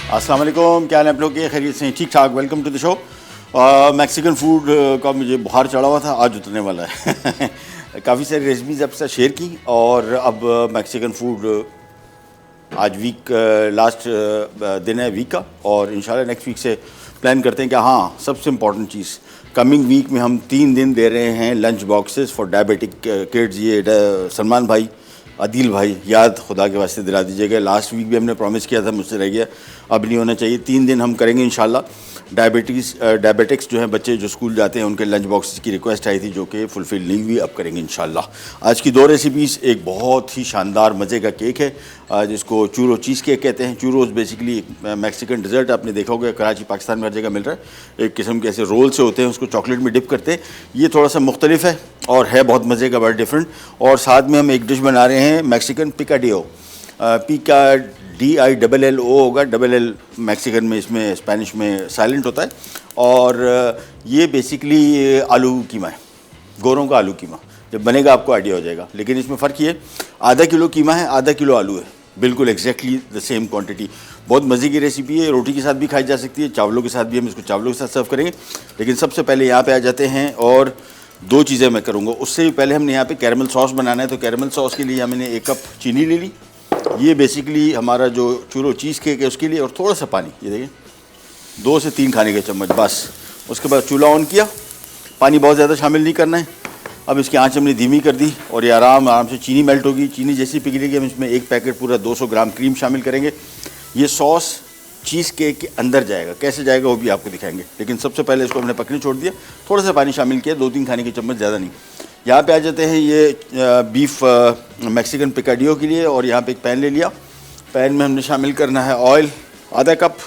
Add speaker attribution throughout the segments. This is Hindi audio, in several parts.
Speaker 1: अस्सलाम वालेकुम, क्या हाल है आप लोग के? खैरियत से? ठीक ठाक। Welcome to the show. Mexican food का मुझे बुखार चढ़ा हुआ था, आज उतरने वाला है। काफ़ी सारी रेसिपीज़ आपके साथ शेयर की और अब मैक्सिकन फूड आज वीक लास्ट दिन है वीक का, और इंशाल्लाह नेक्स्ट वीक से प्लान करते हैं कि हाँ, सबसे इम्पॉर्टेंट चीज़ कमिंग वीक में हम 3 दिन दे रहे हैं lunch boxes for diabetic kids. ये सलमान भाई, आदिल भाई, याद खुदा के वास्ते दिला दीजिएगा। लास्ट वीक भी हमने प्रॉमिस किया था, मुझसे रह गया, अब नहीं होना चाहिए। 3 दिन हम करेंगे इंशाल्लाह। डायबिटिक्स जो हैं बच्चे जो स्कूल जाते हैं उनके लंच बॉक्सेस की रिक्वेस्ट आई थी जो कि फुलफ़िल नहीं हुई, अब करेंगे इंशाल्लाह। आज की 2 रेसिपीज़, एक बहुत ही शानदार मज़े का केक है जिसको चूरो चीज़ केक कहते हैं। चूरोज़ बेसिकली मैक्सिकन डिज़र्ट, आपने देखा होगा कराची पाकिस्तान में हर जगह मिल रहा है। एक किस्म के ऐसे रोल से होते हैं, उसको चॉकलेट में डिप करते हैं। ये थोड़ा सा मुख्तलिफ है और है बहुत मज़े का, बड़ा डिफरेंट। और साथ में हम एक डिश बना रहे हैं मैक्सिकन पिकाडियो। PICADILLO होगा, डबल एल मैक्सिकन में, इसमें स्पेनिश में साइलेंट होता है। और ये बेसिकली आलू कीमा है, गोरों का आलू कीमा। जब बनेगा आपको आइडिया हो जाएगा। लेकिन इसमें फ़र्क ये, आधा किलो कीमा है, आधा किलो आलू है, बिल्कुल एग्जैक्टली द सेम क्वांटिटी। बहुत मज़े की रेसिपी है, रोटी के साथ भी खाई जा सकती है, चावलों के साथ भी। हम इसको चावलों के साथ सर्व करेंगे। लेकिन सबसे पहले यहाँ पे आ जाते हैं और 2 चीज़ें मैं करूँगा। उससे भी पहले हमने यहाँ पे कैरमल सॉस बनाना है, तो कैरमल सॉस के लिए मैंने 1 कप चीनी ले ली। ये बेसिकली हमारा जो चूरो चीज़ केक है उसके लिए, और थोड़ा सा पानी, ये देखिए 2 से 3 खाने के चम्मच बस। उसके बाद चूल्हा ऑन किया, पानी बहुत ज़्यादा शामिल नहीं करना है। अब इसकी आंच हमने धीमी कर दी और ये आराम से चीनी मेल्ट होगी। चीनी जैसी पिघलेगी हम इसमें 1 पैकेट पूरा 200 ग्राम क्रीम शामिल करेंगे। ये सॉस चीज़ केक के अंदर जाएगा, कैसे जाएगा वो भी आपको दिखाएंगे। लेकिन सबसे पहले इसको हमने पकने छोड़ दिया, थोड़ा सा पानी शामिल किया, 2-3 खाने के चम्मच, ज़्यादा नहीं। यहाँ पे आ जाते हैं ये बीफ मैक्सिकन पिकाडियो के लिए। और यहाँ पे एक पैन ले लिया, पैन में हमने शामिल करना है ऑयल, आधा कप।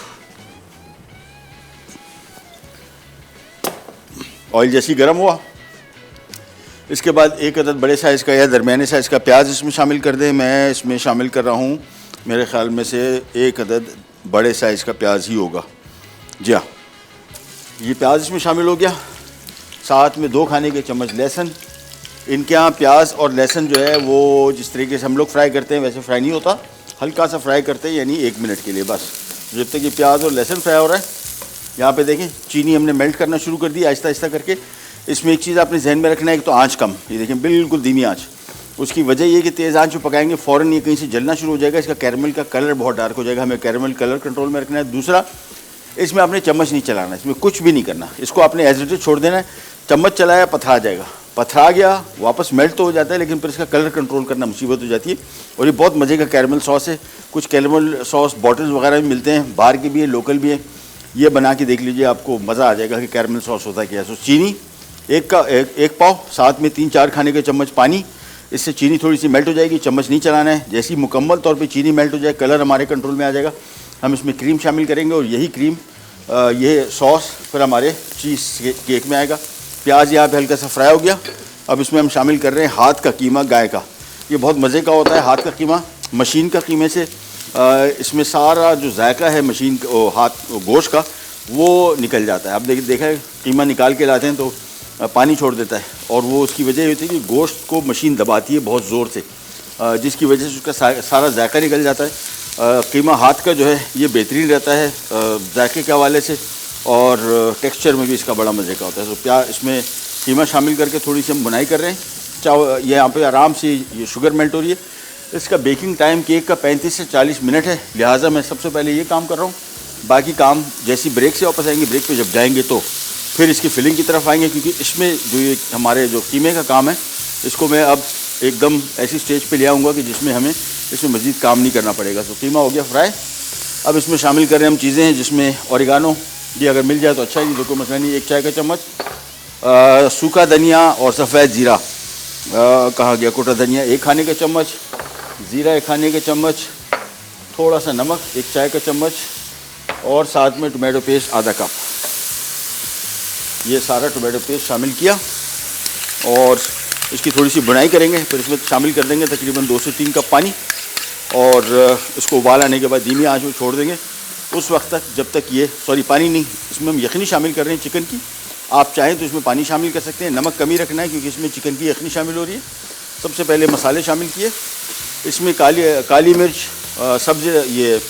Speaker 1: ऑयल जैसी गर्म हुआ, इसके बाद 1 अदद बड़े साइज़ का या दरमियाने साइज़ का प्याज इसमें शामिल कर दें। मैं इसमें शामिल कर रहा हूँ, मेरे ख्याल में से 1 अदद बड़े साइज़ का प्याज ही होगा। जी हाँ, ये प्याज इसमें शामिल हो गया। साथ में 2 खाने के चम्मच लहसुन। इनके यहाँ प्याज और लहसुन जो है वो जिस तरीके से हम लोग फ्राई करते हैं वैसे फ्राई नहीं होता, हल्का सा फ्राई करते हैं, यानी 1 मिनट के लिए बस। जब तक ये प्याज और लहसुन फ्राई हो रहा है, यहाँ पे देखें चीनी हमने मेल्ट करना शुरू कर दी आहिस्ता आहिस्ता करके। इसमें एक चीज़ आपने जहन में रखना है, एक तो आँच कम, ये देखें बिल्कुल धीमी आँच। उसकी वजह ये कि तेज़ आँच में पकाएंगे फ़ौरन ये कहीं से जलना शुरू हो जाएगा, इसका कैरमल का कलर बहुत डार्क हो जाएगा। हमें कैरमल कलर कंट्रोल में रखना है। दूसरा, इसमें आपने चम्मच नहीं चलाना, इसमें कुछ भी नहीं करना, इसको आपने एज इट इज छोड़ देना है। चम्मच चलाया पथरा जाएगा, पथरा गया वापस मेल्ट तो हो जाता है, लेकिन फिर इसका कलर कंट्रोल करना मुसीबत हो जाती है। और ये बहुत मज़े का कैरमल सॉस है। कुछ कैरमल सॉस बॉटल्स वगैरह भी मिलते हैं, बाहर के भी है, लोकल भी है। ये बना के देख लीजिए, आपको मज़ा आ जाएगा कि कैरमल सॉस होता क्या है। सो चीनी एक पाव, साथ में 3-4 खाने के चम्मच पानी। इससे चीनी थोड़ी सी मेल्ट हो जाएगी, चम्मच नहीं चलाना है। जैसी मुकम्मल तौर पे चीनी मेल्ट हो जाए, कलर हमारे कंट्रोल में आ जाएगा, हम इसमें क्रीम शामिल करेंगे। और यही क्रीम, ये सॉस फिर हमारे चीज़ केक में आएगा। प्याज यहाँ पे हल्का सा फ्राई हो गया। अब इसमें हम शामिल कर रहे हैं हाथ का कीमा, गाय का। ये बहुत मज़े का होता है हाथ का कीमा। मशीन का कीमे से इसमें सारा जो जायका है मशीन गोश्त का, वो निकल जाता है। आप देखा है, कीमा निकाल के लाते हैं तो पानी छोड़ देता है, और वो उसकी वजह ये होती है कि गोश्त को मशीन दबाती है बहुत ज़ोर से, जिसकी वजह से उसका सारा जायका निकल जाता है। कीमा हाथ का जो है ये बेहतरीन रहता है जायके के हवाले से, और टेक्सचर में भी इसका बड़ा मज़े का होता है। तो इसमें कीमा शामिल करके थोड़ी सी हम बुनाई कर रहे हैं। ये यहाँ पे आराम से ये शुगर मेल्ट हो रही है। इसका बेकिंग टाइम केक का 35 से 40 मिनट है, लिहाजा मैं सबसे पहले ये काम कर रहा हूँ। बाकी काम जैसी ब्रेक से वापस आएंगे, ब्रेक पे जब जाएंगे तो फिर इसकी फिलिंग की तरफ आएंगे, क्योंकि इसमें जो ये हमारे जो कीमे का काम है, इसको मैं अब एकदम ऐसी स्टेज पे ले आऊँगा कि जिसमें हमें इसमें मज़ीद काम नहीं करना पड़ेगा। तो कीमा हो गया फ्राई। अब इसमें शामिल कर रहे हैं हम चीज़ें हैं, जिसमें ऑरिगानो भी अगर मिल जाए तो अच्छा है, जो मसला नहीं। 1 चाय का चम्मच सूखा धनिया और सफ़ेद ज़ीरा, कहाँ गया कोटा धनिया, 1 खाने का चम्मच, ज़ीरा 1 खाने का चम्मच, थोड़ा सा नमक 1 चाय का चम्मच, और साथ में टोमेटो पेस्ट आधा कप। ये सारा टोमेटो पेस्ट शामिल किया और इसकी थोड़ी सी बुनाई करेंगे। फिर इसमें शामिल कर देंगे तकरीबन 2 से 3 कप पानी, और इसको उबाल आने के बाद धीमी आंच में छोड़ देंगे उस वक्त तक जब तक ये पानी नहीं, इसमें हम यखनी शामिल कर रहे हैं चिकन की। आप चाहें तो इसमें पानी शामिल कर सकते हैं, नमक कमी रखना है क्योंकि इसमें चिकन की यखनी शामिल हो रही है। सबसे पहले मसाले शामिल किए, इसमें काली मिर्च, सब्ज़, ये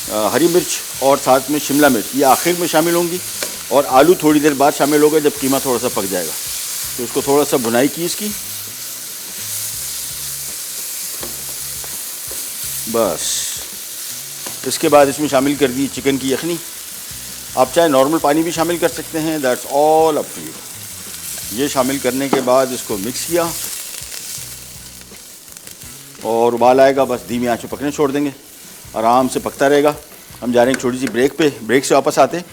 Speaker 1: हरी मिर्च और साथ में शिमला मिर्च ये आखिर में शामिल होंगी, और आलू थोड़ी देर बाद शामिल होगा जब कीमा थोड़ा सा पक जाएगा। तो इसको थोड़ा सा भुनाई की इसकी, बस। इसके बाद इसमें शामिल कर दी चिकन की यखनी। आप चाहे नॉर्मल पानी भी शामिल कर सकते हैं, that's all up to you. ये शामिल करने के बाद इसको मिक्स किया और उबाल आएगा, बस धीमी आंच पे पकने छोड़ देंगे, आराम से पकता रहेगा। हम जा रहे हैं छोटी सी ब्रेक पे, ब्रेक से वापस आते हैं।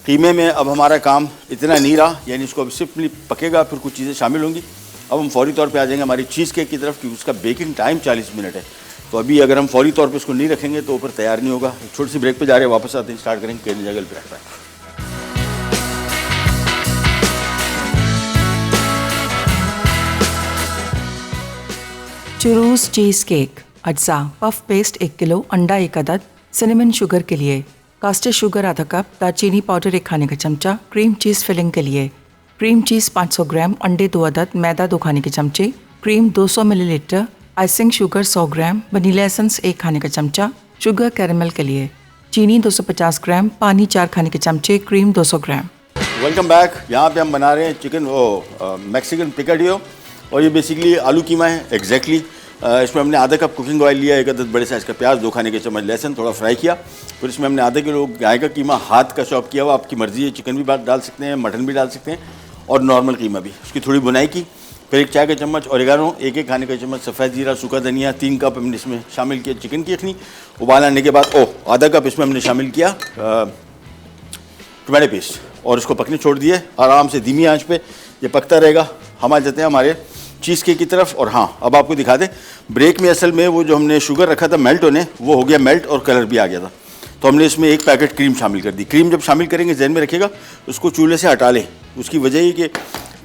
Speaker 1: कीमे में अब हमारा काम इतना नहीं रहा, यानी इसको अब सिर्फ पकेगा, फिर कुछ चीज़ें शामिल होंगी। अब हम फौरी तौर पे आ जाएंगे हमारी चीज़ केक की तरफ, क्योंकि उसका बेकिंग टाइम 40 मिनट है। तो अभी अगर हम फौरी तौर पे उसको नहीं रखेंगे तो ऊपर तैयार नहीं होगा। छोटी सी ब्रेक पे जा रहे हैं, वापस आते हैं, स्टार्ट करेंगे केरल जगल पे रहता है।
Speaker 2: चुरूस चीज़ केक अज्जा पफ पेस्ट 1 किलो, अंडा 1 अदद, सिनेमन शुगर के लिए कास्टर शुगर आधा कप, दालचीनी पाउडर 1 खाने का चमचा, क्रीम चीज़ फिलिंग के लिए क्रीम चीज़ 500 ग्राम, अंडे 2 अदद, मैदा 2 खाने के चमचे, क्रीम 200 मिलीलीटर, आइसिंग शुगर 100 ग्राम, वनीला एसेंस 1 खाने का चमचा, शुगर कैरेमल के लिए चीनी 250 ग्राम, पानी 4 खाने के चमचे, क्रीम 200 ग्राम।
Speaker 1: Welcome back. यहाँ पे हम बना रहे हैं चिकन मैक्सिकन पिकाडियो, और ये बेसिकली आलू कीमा है एग्जैक्टली। इसमें हमने आधा कप कुकिंग ऑयल लिया, 1 अदद बड़े साइज़ का प्याज, 2 खाने के चम्मच लहसुन, थोड़ा फ्राई किया। फिर इसमें हमने आधा किलो गाय का कीमा हाथ का चॉप किया हुआ, आपकी मर्ज़ी है, चिकन भी डाल सकते हैं, मटन भी डाल सकते हैं, और नॉर्मल कीमा भी। उसकी थोड़ी बुनाई की। फिर 1 चाय का चम्मच ओरिगानो, 1 खाने का चम्मच सफ़ेद जीरा, सूखा धनिया, 3 कप हमने इसमें शामिल किया चिकन की यखनी। उबाल आने के बाद आधा कप इसमें हमने शामिल किया टमाटो पेस्ट, और इसको पकने छोड़ दिए आराम से धीमी आंच पे। ये पकता रहेगा। हम आ जाते हैं हमारे चीज़ केक की तरफ। और हाँ, अब आपको दिखा दें, ब्रेक में असल में वो जो हमने शुगर रखा था मेल्ट होने, वो हो गया मेल्ट और कलर भी आ गया था। तो हमने इसमें 1 पैकेट क्रीम शामिल कर दी। क्रीम जब शामिल करेंगे जहन में रखिएगा, उसको चूल्हे से हटा लें। उसकी वजह ये कि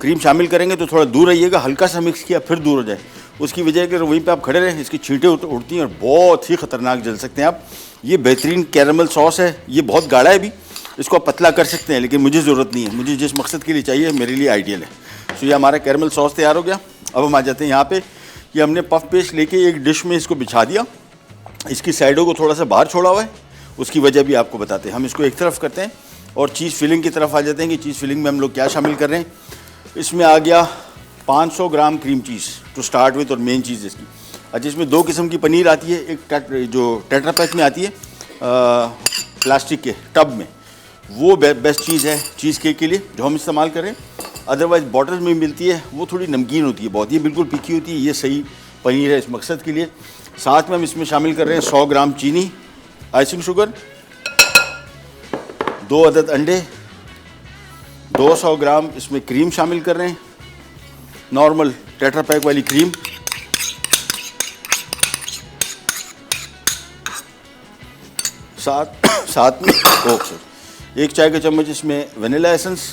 Speaker 1: क्रीम शामिल करेंगे तो थोड़ा दूर रहिएगा, हल्का सा मिक्स किया फिर दूर हो जाए। उसकी वजह है कि वहीं पे आप खड़े रहें, इसकी छींटें उड़ती हैं और बहुत ही ख़तरनाक जल सकते हैं आप। ये बेहतरीन कैरमल सॉस है, ये बहुत गाढ़ा है भी, इसको आप पतला कर सकते हैं, लेकिन मुझे ज़रूरत नहीं है। मुझे जिस मकसद के लिए चाहिए मेरे लिए आइडियल है। तो ये हमारा कैरमल सॉस तैयार हो गया। अब हम आ जाते हैं यहाँ पे। ये हमने पफ पेस्ट लेके एक डिश में इसको बिछा दिया, इसकी साइडों को थोड़ा सा बाहर छोड़ा हुआ है, उसकी वजह भी आपको बताते हैं। हम इसको एक तरफ करते हैं और चीज़ फिलिंग की तरफ आ जाते हैं कि चीज़ फिलिंग में हम लोग क्या शामिल कर रहे हैं। इसमें आ गया 500 gram cream cheese to start with, और मेन चीज़ इसकी। अच्छा, इसमें 2 किस्म की पनीर आती है, एक जो टेट्रा पैक में आती है प्लास्टिक के टब में, वो बेस्ट चीज़ है चीज़ केक के लिए जो हम इस्तेमाल करें। अदरवाइज़ बॉटल में मिलती है, वो थोड़ी नमकीन होती है बहुत, ये बिल्कुल फीकी होती है। ये सही पनीर है इस मकसद के लिए। साथ में हम इसमें शामिल कर रहे हैं 100 ग्राम चीनी, आइसिंग शुगर, 2 अदद अंडे, 200 ग्राम इसमें क्रीम शामिल कर रहे हैं, नॉर्मल टेट्रा पैक वाली क्रीम, साथ में 1 चाय का चम्मच इसमें वनीला एसेंस,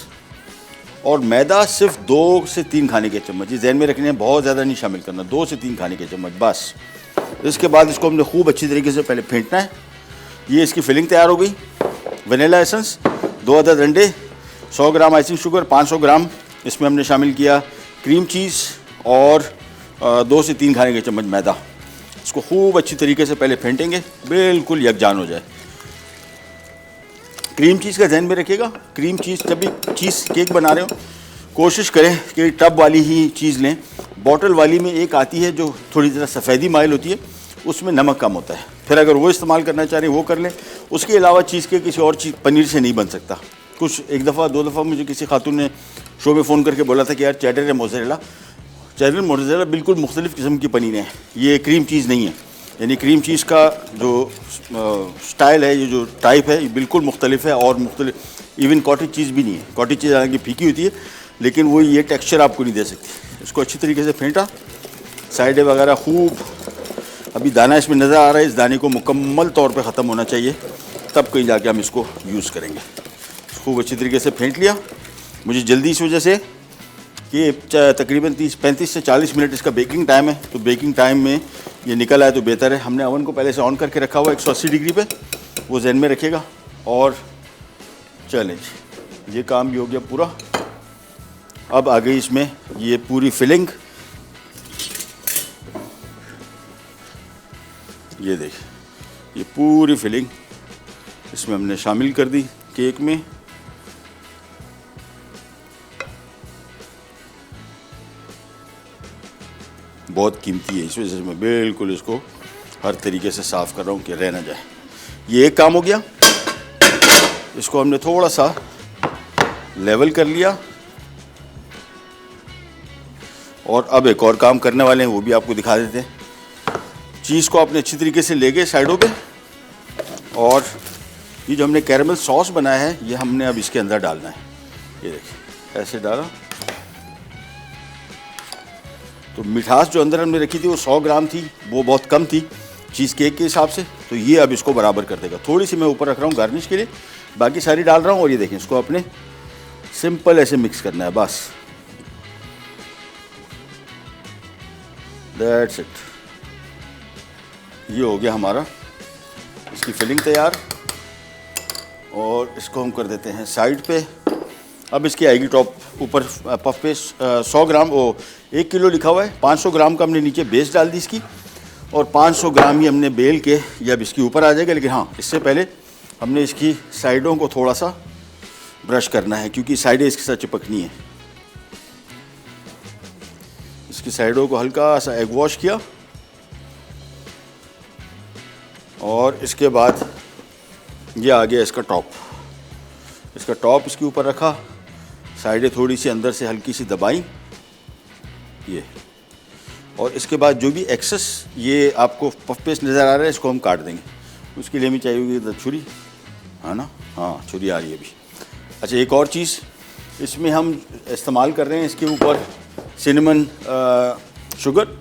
Speaker 1: और मैदा सिर्फ 2 से 3 खाने के चम्मच, ये जहन में रखने हैं, बहुत ज़्यादा नहीं शामिल करना, 2 से 3 खाने के चम्मच बस। इसके बाद इसको हमने खूब अच्छी तरीके से पहले फेंटना है। ये इसकी फिलिंग तैयार हो गई। वनीला एसेंस, 2 अदद अंडे, 100 ग्राम आइसिंग शुगर, 500 ग्राम इसमें हमने शामिल किया क्रीम चीज़, और 2 से 3 खाने के चम्मच मैदा। इसको खूब अच्छी तरीके से पहले फेंटेंगे, बिल्कुल यकजान हो जाए। क्रीम चीज़ का ध्यान में रखिएगा, क्रीम चीज़ जब भी चीज़ केक बना रहे हो कोशिश करें कि टब वाली ही चीज़ लें। बॉटल वाली में एक आती है जो थोड़ी ज़रा सफ़ेदी माइल होती है, उसमें नमक कम होता है, फिर अगर वो इस्तेमाल करना चाह रहे हैं वो कर लें। उसके अलावा चीज़ के किसी और चीज़ पनीर से नहीं बन सकता। कुछ 1 दफ़ा 2 दफ़ा मुझे किसी खातून ने शो में फ़ोन करके बोला था कि यार चेडर है मोज़रेला बिल्कुल मुख्तलिफ़ किस्म की पनीर है, ये क्रीम चीज़ नहीं है। यानी क्रीम चीज़ का जो स्टाइल है, ये जो टाइप है, ये बिल्कुल मुख्तलिफ है, और मुख्तलिफ इवन कॉटेज चीज़ भी नहीं है। कॉटेज चीज़ हालांकि फीकी होती है, लेकिन वो ये टेक्सचर आपको नहीं दे सकती। इसको अच्छी तरीके से फेंटा, साइडें वगैरह खूब, अभी दाना इसमें नज़र आ रहा है, इस दाने को मुकम्मल तौर पे ख़त्म होना चाहिए, तब कहीं जाके हम इसको यूज़ करेंगे। खूब अच्छी तरीके से फेंट लिया। मुझे जल्दी इस वजह से कि तकरीबन 35 से 40 मिनट इसका बेकिंग टाइम है, तो बेकिंग टाइम में ये निकल आए तो बेहतर है। हमने ओवन को पहले से ऑन करके रखा हुआ 180 डिग्री पे, वो जहन में रखिएगा। और चलें जी, ये काम भी हो गया पूरा। अब आ गई इसमें ये पूरी फिलिंग, ये देखिए ये पूरी फिलिंग इसमें हमने शामिल कर दी केक में। बहुत कीमती है, इस वजह से मैं बिल्कुल इसको हर तरीके से साफ़ कर रहा हूँ कि रह ना जाए। ये एक काम हो गया। इसको हमने थोड़ा सा लेवल कर लिया और अब एक और काम करने वाले हैं, वो भी आपको दिखा देते हैं। चीज़ को आपने अच्छी तरीके से ले गए साइडों पे, और ये जो हमने कैरेमल सॉस बनाया है ये हमने अब इसके अंदर डालना है। ये देखिए ऐसे डाला तो मिठास जो अंदर हमने रखी थी वो 100 ग्राम थी, वो बहुत कम थी चीज़ केक के हिसाब से, तो ये अब इसको बराबर कर देगा। थोड़ी सी मैं ऊपर रख रहा हूँ गार्निश के लिए, बाकी सारी डाल रहा हूँ। और ये देखें, इसको अपने सिंपल ऐसे मिक्स करना है बस, दैट्स इट। ये हो गया हमारा इसकी फिलिंग तैयार, और इसको हम कर देते हैं साइड पे। अब इसकी आएगी टॉप ऊपर पफ पेस्ट 100 ग्राम, वो 1 किलो लिखा हुआ है, 500 ग्राम का हमने नीचे बेस डाल दी इसकी, और 500 ग्राम ही हमने बेल के ये अब इसके ऊपर आ जाएगा। लेकिन हाँ, इससे पहले हमने इसकी साइडों को थोड़ा सा ब्रश करना है, क्योंकि साइडें इसके साथ चिपकनी है। इसकी साइडों को हल्का सा एग वॉश किया, और इसके बाद ये आ गया इसका टॉप। इसका टॉप इसके ऊपर रखा, साइडें थोड़ी सी अंदर से हल्की सी दबाई ये, और इसके बाद जो भी एक्सेस ये आपको पफ पेस्ट नज़र आ रहा है इसको हम काट देंगे। उसके लिए हमें चाहिए होगी छुरी, है ना? हाँ, छुरी आ रही है अभी। अच्छा, एक और चीज़ इसमें हम इस्तेमाल कर रहे हैं, इसके ऊपर सिनेमन शुगर,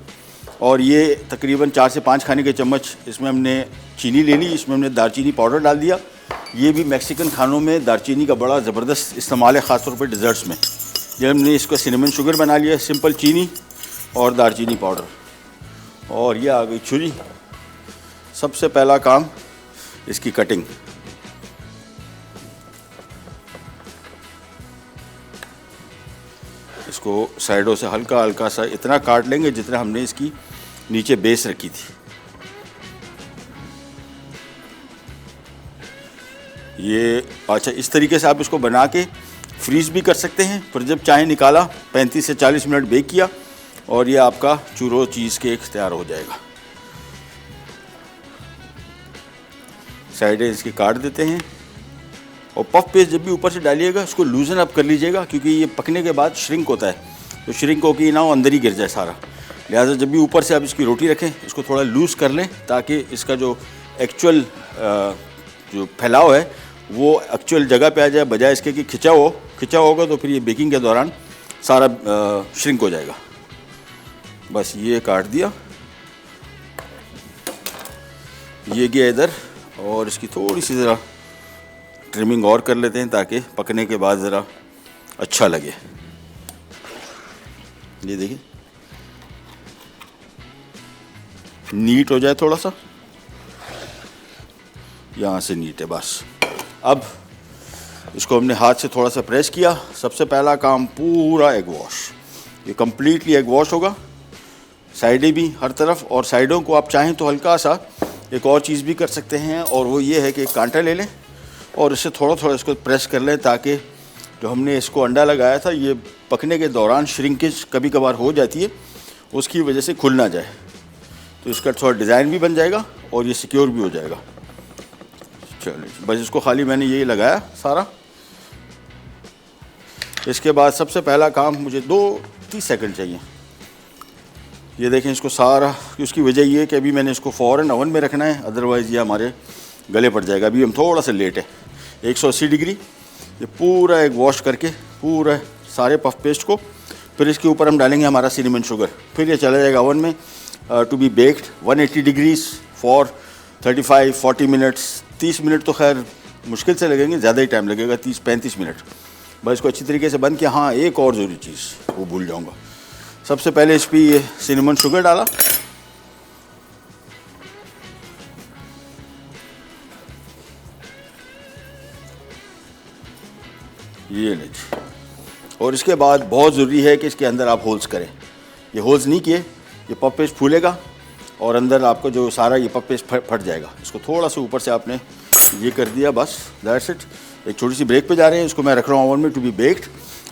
Speaker 1: और ये तकरीबन 4 से 5 खाने के चम्मच इसमें हमने चीनी ले ली। इसमें हमने दालचीनी पाउडर डाल दिया। ये भी मैक्सिकन खानों में दालचीनी का बड़ा ज़बरदस्त इस्तेमाल है, ख़ासतौर पर डिज़र्ट्स में। ये हमने इसका सिनेमन शुगर बना लिया, सिंपल चीनी और दालचीनी पाउडर, और ये आ गई छुरी। सबसे पहला काम इसकी कटिंग। इसको साइडों से हल्का हल्का सा इतना काट लेंगे जितना हमने इसकी नीचे बेस रखी थी। ये अच्छा, इस तरीके से आप इसको बना के फ्रीज़ भी कर सकते हैं, फिर जब चाहे निकाला 35 से 40 मिनट बेक किया, और ये आपका चूरो चीज़ केक तैयार हो जाएगा। साइडें इसकी काट देते हैं, और पफ पेस्ट जब भी ऊपर से डालिएगा उसको लूजन अप कर लीजिएगा, क्योंकि ये पकने के बाद श्रिंक होता है, तो श्रिंक होकर ना वो अंदर ही गिर जाए सारा। लिहाजा जब भी ऊपर से आप इसकी रोटी रखें इसको थोड़ा लूज़ कर लें, ताकि इसका जो एक्चुअल जो फैलाव है वो एक्चुअल जगह पे आ जाए, बजाय इसके कि खिंचा होगा तो फिर ये बेकिंग के दौरान सारा श्रिंक हो जाएगा। बस ये काट दिया, ये गया इधर, और इसकी थोड़ी सी ज़रा ट्रिमिंग और कर लेते हैं ताकि पकने के बाद ज़रा अच्छा लगे। ये देखिए नीट हो जाए, थोड़ा सा यहाँ से नीट है बस। अब इसको हमने हाथ से थोड़ा सा प्रेस किया। सबसे पहला काम पूरा एग वॉश, ये कम्प्लीटली एग वॉश होगा, साइडें भी हर तरफ, और साइडों को आप चाहें तो हल्का सा एक और चीज़ भी कर सकते हैं, और वो ये है कि एक कांटा ले लें और इससे थोड़ा थोड़ा इसको प्रेस कर लें, ताकि जो हमने इसको अंडा लगाया था ये पकने के दौरान श्रिंकेज कभी कभार हो जाती है, उसकी वजह से खुल ना जाए। तो इसका थोड़ा डिज़ाइन भी बन जाएगा और ये सिक्योर भी हो जाएगा। चलिए, बस इसको खाली मैंने यही लगाया सारा। इसके बाद सबसे पहला काम, मुझे 2-30 सेकंड चाहिए। ये देखें इसको सारा, उसकी वजह ये है कि अभी मैंने इसको फ़ौरन ओवन में रखना है, अदरवाइज़ ये हमारे गले पड़ जाएगा। अभी हम थोड़ा सा लेट है, 180 डिग्री। ये पूरा एक वॉश करके पूरा सारे पफ पेस्ट को, फिर इसके ऊपर हम डालेंगे हमारा सिनेमन शुगर, फिर ये चला जाएगा ओवन में to be baked 180 degrees for 35-40 minutes. 30 minute तो खैर मुश्किल से लगेंगे, ज़्यादा ही टाइम लगेगा, 30-35 मिनट। बस इसको अच्छी तरीके से बंद किया। हाँ, एक और ज़रूरी चीज़ वो भूल जाऊँगा। सबसे पहले इस पर ये सिनेमन शुगर डाला, ये लीजिए, और इसके बाद बहुत ज़रूरी है कि इसके अंदर आप होल्स करें। ये होल्स नहीं किए ये पफ पेस्ट फूलेगा और अंदर आपको जो सारा ये पफ पेस्ट फट जाएगा। इसको थोड़ा सा ऊपर से आपने ये कर दिया, बस दैट्स इट। एक छोटी सी ब्रेक पे जा रहे हैं, इसको मैं रख रहा हूँ ओवन में टू बी बेक्ड,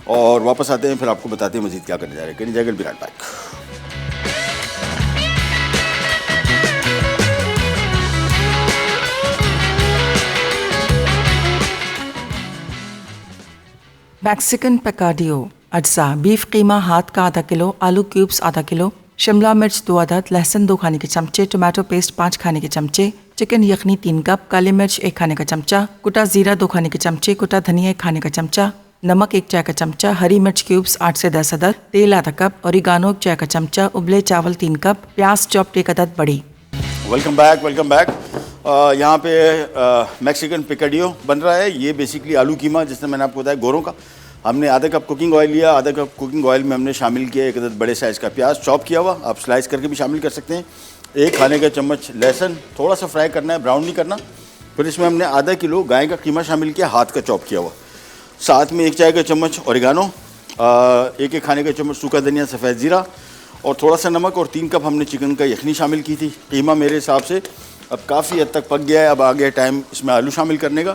Speaker 1: और वापस आते हैं, फिर आपको बताते हैं मज़ीद क्या करने जा रहे हैं। कैन जैगल be right back.
Speaker 2: Mexican picadillo अज्जा, बीफ कीमा हाथ का आधा किलो, आलू क्यूब्स आधा किलो, शिमला मिर्च 2 अदद, लहसुन 2 खाने के चमचे, टमाटो पेस्ट 5 खाने के चमचे, चिकन यखनी 3 कप, काली मिर्च 1 खाने का चमचा, कुटा जीरा 2 खाने के चमचे, कुटा धनिया 1 खाने का चमचा, नमक 1 चाय का चमचा, हरी मिर्च क्यूब्स 8 से 10 अदद, तेल आधा कप, ओरिगानो 1 चाय का चमचा, उबले चावल 3 कप, प्याज चॉप्ड 1 अदद बड़ी।
Speaker 1: Welcome back, welcome back. यहाँ पे मैक्सिकन पिकाडियो बन रहा है। ये बेसिकली आलू कीमा, जिसने मैंने आपको बताया गोरों का। हमने आधा कप कुकिंग ऑयल लिया, आधा कप कुकिंग ऑयल में हमने शामिल किया 1 अदद बड़े साइज़ का प्याज चॉप किया हुआ, आप स्लाइस करके भी शामिल कर सकते हैं। 1 खाने का चम्मच लहसुन, थोड़ा सा फ्राई करना है, ब्राउन नहीं करना। फिर इसमें हमने आधा किलो गाय का कीमा शामिल किया, हाथ का चॉप किया हुआ। साथ में 1 चाय का चम्मच ओरिगानो, 1 खाने का चम्मच सूखा धनिया, सफ़ेद ज़ीरा और थोड़ा सा नमक, और 3 कप हमने चिकन का यखनी शामिल की थी। कीमा मेरे हिसाब से अब काफ़ी हद तक पक गया है, अब आ गया टाइम इसमें आलू शामिल करने का।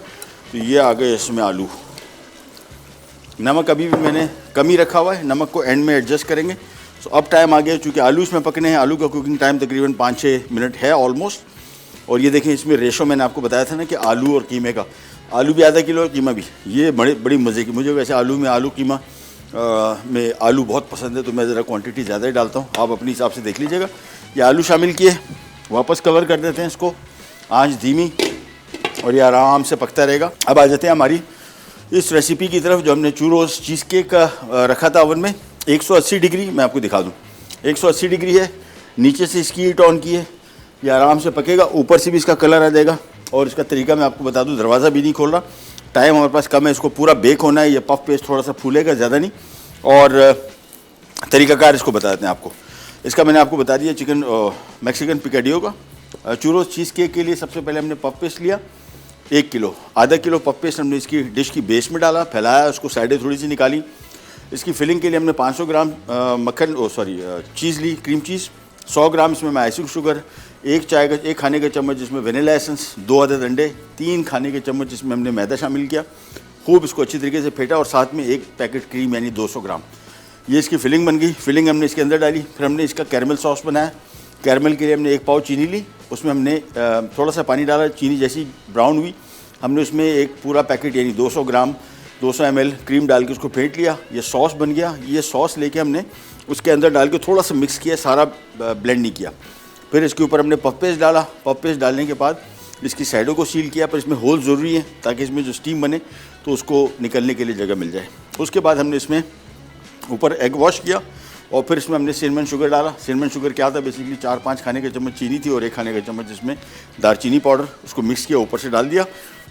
Speaker 1: तो ये आ गए इसमें आलू। नमक अभी भी मैंने कम ही रखा हुआ है, नमक को एंड में एडजस्ट करेंगे। सो अब टाइम आ गया, चूँकि आलू इसमें पकने हैं। आलू का कुकिंग टाइम तकरीबन 5-6 मिनट है ऑलमोस्ट। और ये देखें, इसमें रेशो मैंने आपको बताया था ना कि आलू और कीमे का, आलू भी आधा किलो और कीमा भी। ये बड़ी मज़े की, मुझे वैसे आलू में आलू कीमा में आलू बहुत पसंद है, तो मैं ज़रा क्वांटिटी ज़्यादा ही डालता हूँ, आप अपने हिसाब से देख लीजिएगा। ये आलू शामिल किए, वापस कवर कर देते हैं इसको, आंच धीमी, और ये आराम से पकता रहेगा। अब आ जाते हैं हमारी इस रेसिपी की तरफ, जो हमने चूरोस चीज़ केक का रखा था ओवन में। 180 डिग्री मैं आपको दिखा दूँ, 180 डिग्री है। नीचे से इसकी हीट ऑन की है, ये आराम से पकेगा, ऊपर से भी इसका कलर आ जाएगा। और इसका तरीका मैं आपको बता दूं, दरवाज़ा भी नहीं खोल रहा, टाइम हमारे पास कम है, इसको पूरा बेक होना है। ये पफ पेस्ट थोड़ा सा फूलेगा, ज़्यादा नहीं। और तरीकाकार इसको बता देते हैं आपको। इसका मैंने आपको बता दिया चिकन मैक्सिकन पिकाडियो का। चूरोस चीज़ केक के लिए सबसे पहले हमने पफ पेस्ट लिया 1 किलो। आधा किलो पफ पेस्ट हमने इसकी डिश की बेस में डाला, फैलाया, उसको साइडें थोड़ी सी निकाली। इसकी फिलिंग के लिए हमने 500 ग्राम चीज़ ली, क्रीम चीज़। 100 ग्राम इसमें मैं आइसिंग शुगर, 1 खाने का चम्मच जिसमें वेनिला एसेंस, 2 अदद अंडे, 3 खाने के चम्मच जिसमें हमने मैदा शामिल किया। खूब इसको अच्छी तरीके से फेंटा, और साथ में 1 पैकेट क्रीम यानी 200 ग्राम। ये इसकी फिलिंग बन गई। फिलिंग हमने इसके अंदर डाली। फिर हमने इसका कैरमल सॉस बनाया। कैरमल के लिए हमने 1 पाव चीनी ली, उसमें हमने थोड़ा सा पानी डाला। चीनी जैसी ब्राउन हुई, हमने उसमें 1 पूरा पैकेट यानी 200 ग्राम 200 ml क्रीम डाल के उसको फेंट लिया। ये सॉस बन गया। ये सॉस लेके हमने उसके अंदर डाल के थोड़ा सा मिक्स किया, सारा ब्लेंड नहीं किया। फिर इसके ऊपर हमने पफ पेस्ट डाला। पफ पेस्ट डालने के बाद इसकी साइडों को सील किया, पर इसमें होल ज़रूरी है ताकि इसमें जो स्टीम बने तो उसको निकलने के लिए जगह मिल जाए। उसके बाद हमने इसमें ऊपर एग वॉश किया, और फिर इसमें हमने सिनेमन शुगर डाला। सिनेमन शुगर क्या था, बेसिकली 4-5 खाने के चम्मच चीनी थी और 1 खाने का चम्मच जिसमें दारचीनी पाउडर, उसको मिक्स किया, ऊपर से डाल दिया।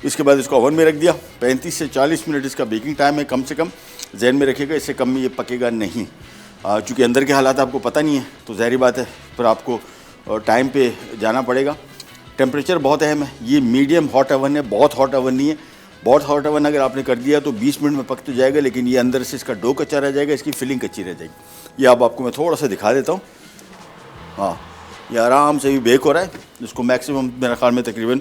Speaker 1: इसके बाद इसको ओवन में रख दिया। 35 से 40 मिनट इसका बेकिंग टाइम है, कम से कम जहन में रखिएगा, इससे कम में ये पकेगा नहीं। चूँकि अंदर के हालात आपको पता नहीं है, तो ज़ाहिर बात है फिर आपको टाइम पे जाना पड़ेगा। टेम्परेचर बहुत अहम है। ये मीडियम हॉट ओवन है, बहुत हॉट ओवन नहीं है। बहुत हॉट ओवन अगर आपने कर दिया तो 20 मिनट में पक तो जाएगा, लेकिन ये अंदर से इसका डो कच्चा रह जाएगा, इसकी फिलिंग कच्ची रह जाएगी। ये अब आपको मैं थोड़ा सा दिखा देता हूँ। हाँ, ये आराम से भी बेक हो रहा है। इसको मैक्सिमम मेरे ख्याल में तकरीबन